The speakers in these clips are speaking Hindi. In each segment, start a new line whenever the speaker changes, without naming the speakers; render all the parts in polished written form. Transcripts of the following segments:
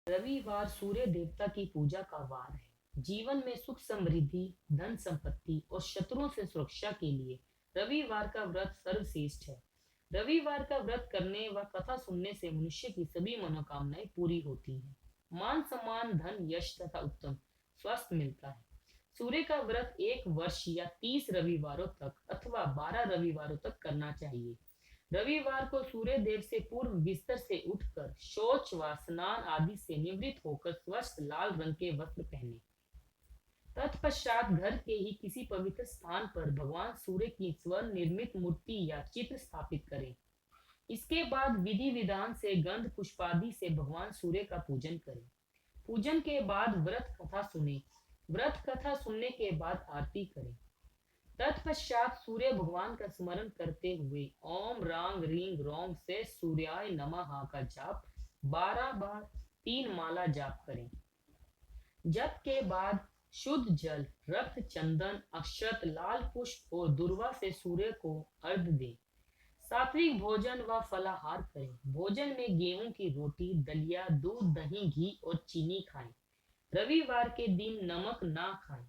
रविवार सूर्य देवता की पूजा का वार है। जीवन में सुख समृद्धि, धन संपत्ति और शत्रुओं से सुरक्षा के लिए रविवार का व्रत सर्वश्रेष्ठ है। रविवार का व्रत करने व कथा सुनने से मनुष्य की सभी मनोकामनाएं पूरी होती हैं। मान सम्मान, धन, यश तथा उत्तम स्वास्थ्य मिलता है। सूर्य का व्रत 1 वर्ष या 30 रविवारों तक अथवा 12 रविवारों तक करना चाहिए। रविवार को सूर्य देव से पूर्व बिस्तर से उठकर शौच व स्नान आदि से निवृत्त होकर स्वच्छ लाल रंग के वस्त्र पहने। तत्पश्चात घर के ही किसी पवित्र स्थान पर भगवान सूर्य की स्वर्ण निर्मित मूर्ति या चित्र स्थापित करें। इसके बाद विधि विधान से गंध पुष्पादि से भगवान सूर्य का पूजन करें। पूजन के बाद व्रत कथा सुने। व्रत कथा सुनने के बाद आरती करें। तत्पश्चात सूर्य भगवान का स्मरण करते हुए ओम रांग रींग रोंग से सूर्याय नमः का जाप 12 बार 3 माला जाप करें। जप के बाद शुद्ध जल, रक्त, चंदन, अक्षत, लाल पुष्प और दुर्वा से सूर्य को अर्घ्य दें। सात्विक भोजन व फलाहार करें। भोजन में गेहूं की रोटी, दलिया, दूध, दही, घी और चीनी खाएं। रविवार के दिन नमक ना खाएं।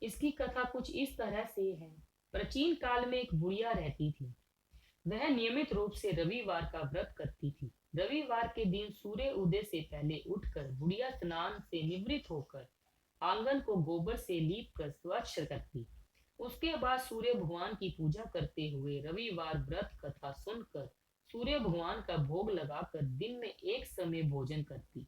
इसकी कथा कुछ इस तरह से है। प्राचीन काल में एक बुढ़िया रहती थी। वह नियमित रूप से रविवार का व्रत करती थी। रविवार के दिन सूर्य उदय से पहले उठकर बुढ़िया स्नान से निवृत्त होकर आंगन को गोबर से लीप कर स्वच्छ करती। उसके बाद सूर्य भगवान की पूजा करते हुए रविवार व्रत कथा सुनकर सूर्य भगवान का भोग लगाकर दिन में एक समय भोजन करती।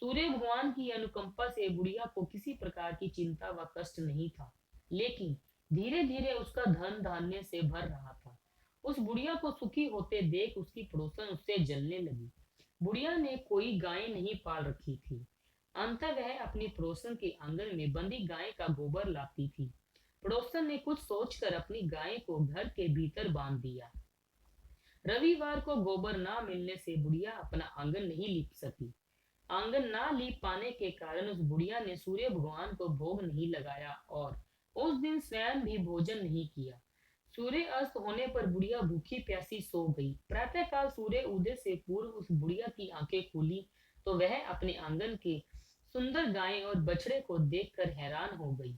सूर्य भगवान की अनुकंपा से बुढ़िया को किसी प्रकार की चिंता व कष्ट नहीं था, लेकिन धीरे धीरे उसका धन धान्य से भर रहा था। उस बुढ़िया को सुखी होते देख उसकी पड़ोसन उससे जलने लगी। बुढ़िया ने कोई गाय नहीं पाल रखी थी। अंततः वह अपनी पड़ोसन के आंगन में बंधी गाय का गोबर लाती थी। पड़ोसन ने कुछ सोचकर अपनी गाय को घर के भीतर बांध दिया। रविवार को गोबर ना मिलने से बुढ़िया अपना आंगन नहीं लीप सकी। आंगन ना लीप पाने के कारण उस बुढ़िया ने सूर्य भगवान को भोग नहीं लगाया और उस दिन स्वयं भी भोजन नहीं किया। सूर्य अस्त होने पर बुढ़िया भूखी प्यासी सो गई। प्रातःकाल सूर्य उदय से पूर्व उस बुढ़िया की आंखें खुली तो वह अपने आंगन के सुंदर गाय और बछड़े को देखकर हैरान हो गई।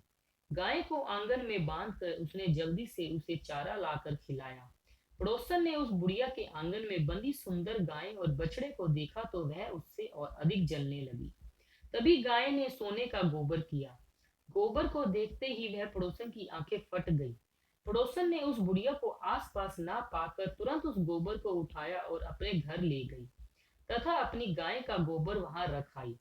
गाय को आंगन में बांधकर उसने जल्दी से उसे चारा लाकर खिलाया। पड़ोसन ने उस बुढ़िया के आंगन में बंधी सुंदर गाय और बछड़े को देखा तो वह उससे और अधिक जलने लगी। तभी गाय ने सोने का गोबर किया। गोबर को देखते ही वह पड़ोसन की आंखें फट गई। पड़ोसन ने उस बुढ़िया को आसपास ना पाकर तुरंत उस गोबर को उठाया और अपने घर ले गई तथा अपनी गाय का गोबर वहां रख आई।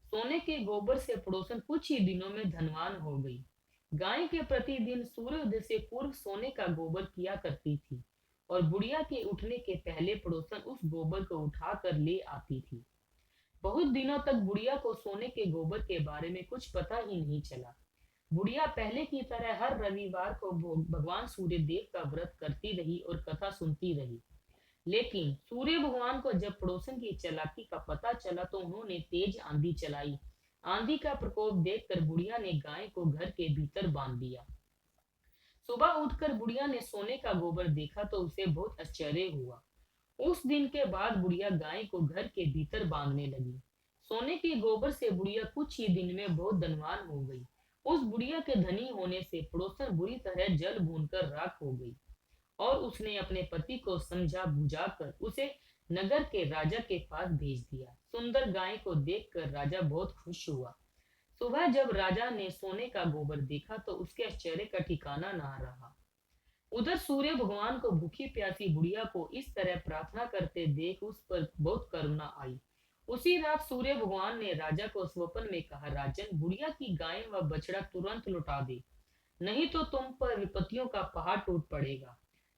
सोने के गोबर से पड़ोसन कुछ ही दिनों में धनवान हो गई। गाय के प्रतिदिन सूर्योदय से पूर्व सोने का गोबर किया करती थी और बुढ़िया के उठने के पहले पड़ोसन उस गोबर को उठाकर ले आती थी। बहुत दिनों तक बुढ़िया को सोने के गोबर के बारे में कुछ पता ही नहीं चला। बुढ़िया पहले की तरह हर रविवार को भगवान सूर्य देव का व्रत करती रही और कथा सुनती रही। लेकिन सूर्य भगवान को जब पड़ोसन की चालाकी का पता चला तो उन्होंने तेज आंधी चलाई। आंधी का प्रकोप देखकर बुढ़िया ने गाय को घर के भीतर बांध दिया। सुबह उठकर बुढ़िया ने सोने का गोबर देखा तो उसे बहुत आश्चर्य हुआ। उस दिन के बाद बुढ़िया गाय को घर के भीतर बांधने लगी। सोने के गोबर से बुढ़िया कुछ ही दिन में बहुत धनवान हो गई। उस बुढ़िया के धनी होने से पड़ोसन बुरी तरह जल भूनकर राख हो गई और उसने अपने पति को समझा बुझाकर उसे नगर के राजा के पास भेज दिया। सुंदर गाय को देखकर राजा बहुत खुश हुआ। सुबह जब राजा ने सोने का गोबर देखा तो उसके आश्चर्य का ठिकाना ना रहा। उधर सूर्य भगवान को भूखी प्यासी बुढ़िया को इस तरह प्रार्थना करते देख उस पर बहुत करुणा आई। उसी रात सूर्य भगवान ने राजा को स्वप्न में कहा, राजन, बुढ़िया की गाय व बछड़ा तुरंत लौटा दे, नहीं तो तुम पर विपत्तियों का पहाड़ टूट पड़ेगा,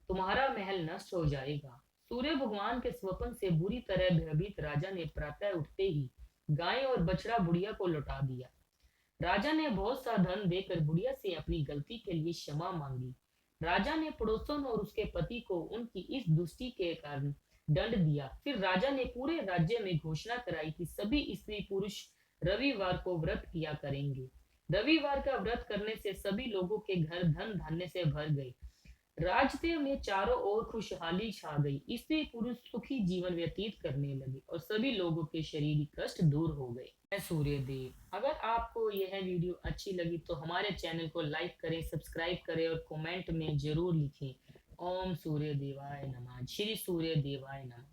तुम्हारा महल नष्ट हो जाएगा। सूर्य भगवान के स्वप्न से बुरी तरह भयभीत राजा ने प्रातः उठते ही गाय और बछड़ा बुढ़िया को लौटा दिया। राजा ने बहुत सा धन देकर बुढ़िया से अपनी गलती के लिए क्षमा मांगी। राजा ने पड़ोसन और उसके पति को उनकी इस दुष्टि के कारण दंड दिया। फिर राजा ने पूरे राज्य में घोषणा कराई कि सभी स्त्री पुरुष रविवार को व्रत किया करेंगे। रविवार का व्रत करने से सभी लोगों के घर धन धान्य से भर गए। राजदेव में चारों ओर खुशहाली छा गई। स्त्री पुरुष सुखी जीवन व्यतीत करने लगे और सभी लोगों के शारीरिक कष्ट दूर हो गए। जय सूर्य देव। अगर आपको यह वीडियो अच्छी लगी तो हमारे चैनल को लाइक करें, सब्सक्राइब करें और कमेंट में जरूर लिखें ओम सूर्य देवाय नमः, श्री सूर्य देवाय नमः।